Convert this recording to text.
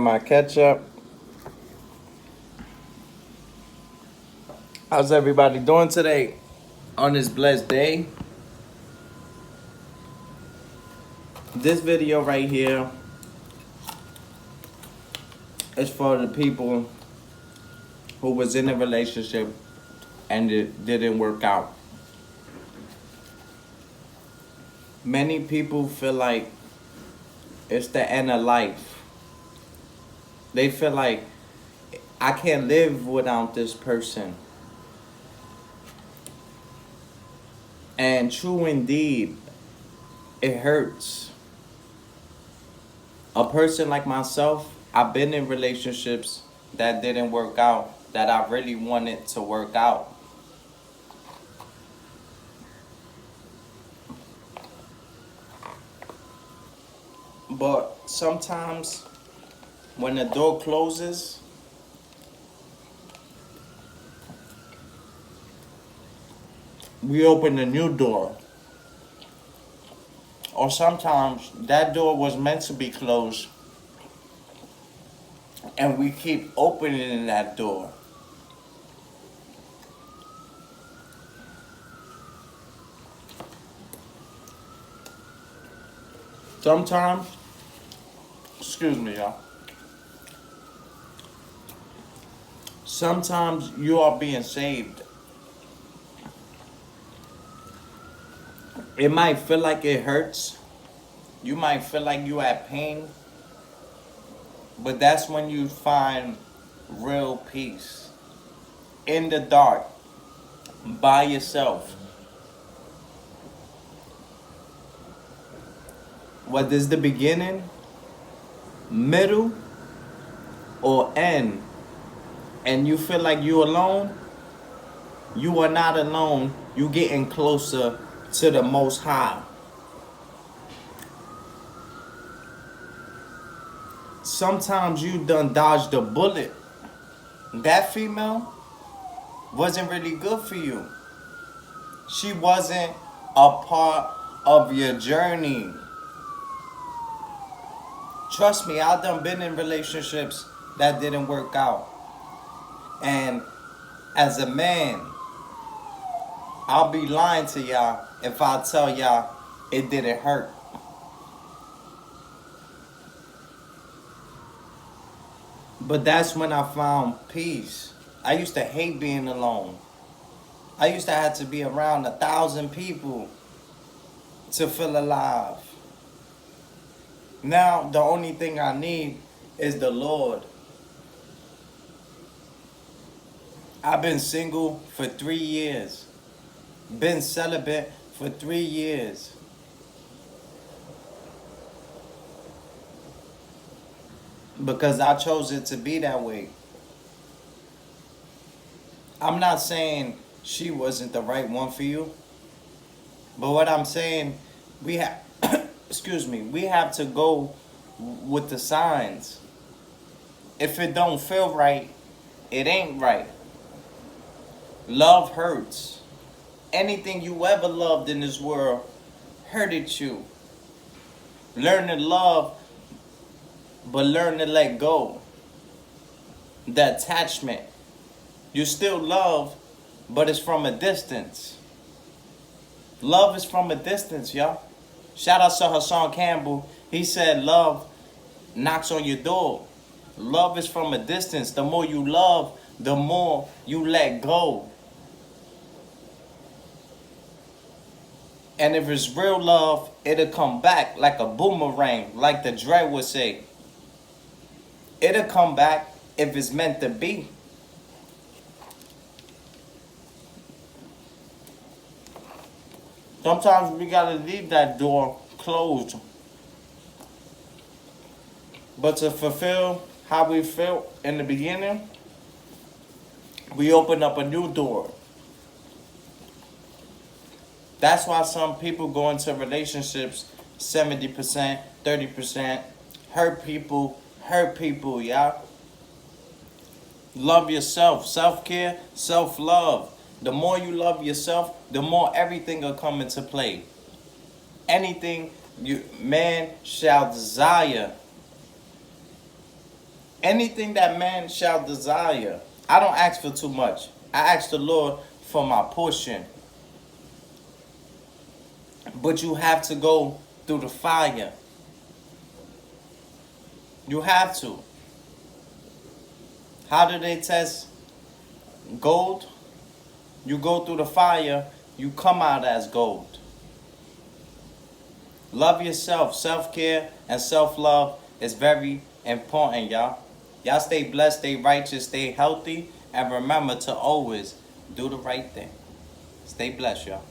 My ketchup. How's everybody doing today on this blessed day? This video right here is for the people who was in a relationship and it didn't work out. Many people feel like it's the end of life. They feel like I can't live without this person. And true indeed, it hurts. A person like myself, I've been in relationships that didn't work out, that I really wanted to work out. But sometimes when the door closes, we open a new door. Or sometimes that door was meant to be closed and we keep opening that door. Sometimes, excuse me, y'all. Sometimes you are being saved. It might feel like it hurts. You might feel like you have pain. But that's when you find real peace. In the dark, by yourself. Whether it's the beginning, middle, or end, and you feel like you're alone, you are not alone. You getting closer to the Most High. Sometimes you done dodged a bullet. That female wasn't really good for you. She wasn't a part of your journey. Trust me, I done been in relationships that didn't work out. And as a man, I'll be lying to y'all if I tell y'all it didn't hurt. But that's when I found peace. I used to hate being alone. I used to have to be around 1,000 people to feel alive. Now, the only thing I need is the Lord. I've been single for 3 years. Been celibate for 3 years. Because I chose it to be that way. I'm not saying she wasn't the right one for you. But what I'm saying, we have, excuse me, we have to go with the signs. If it don't feel right, it ain't right. Love hurts. Anything you ever loved in this world hurted you. Learn to love, but learn to let go. The attachment. You still love, but it's from a distance. Love is from a distance, y'all. Shout out to Hassan Campbell. He said love knocks on your door. Love is from a distance. The more you love, the more you let go. And if it's real love, it'll come back like a boomerang, like the Dre would say. It'll come back if it's meant to be. Sometimes we gotta leave that door closed. But to fulfill how we felt in the beginning, we open up a new door. That's why some people go into relationships 70%, 30%. Hurt people, y'all. Love yourself. Self-care, self-love. The more you love yourself, the more everything will come into play. Anything you man shall desire. Anything that man shall desire. I don't ask for too much. I ask the Lord for my portion. But you have to go through the fire. You have to. How do they test gold? You go through the fire, you come out as gold. Love yourself. Self-care and self-love is very important, y'all. Y'all stay blessed, stay righteous, stay healthy, and remember to always do the right thing. Stay blessed, y'all.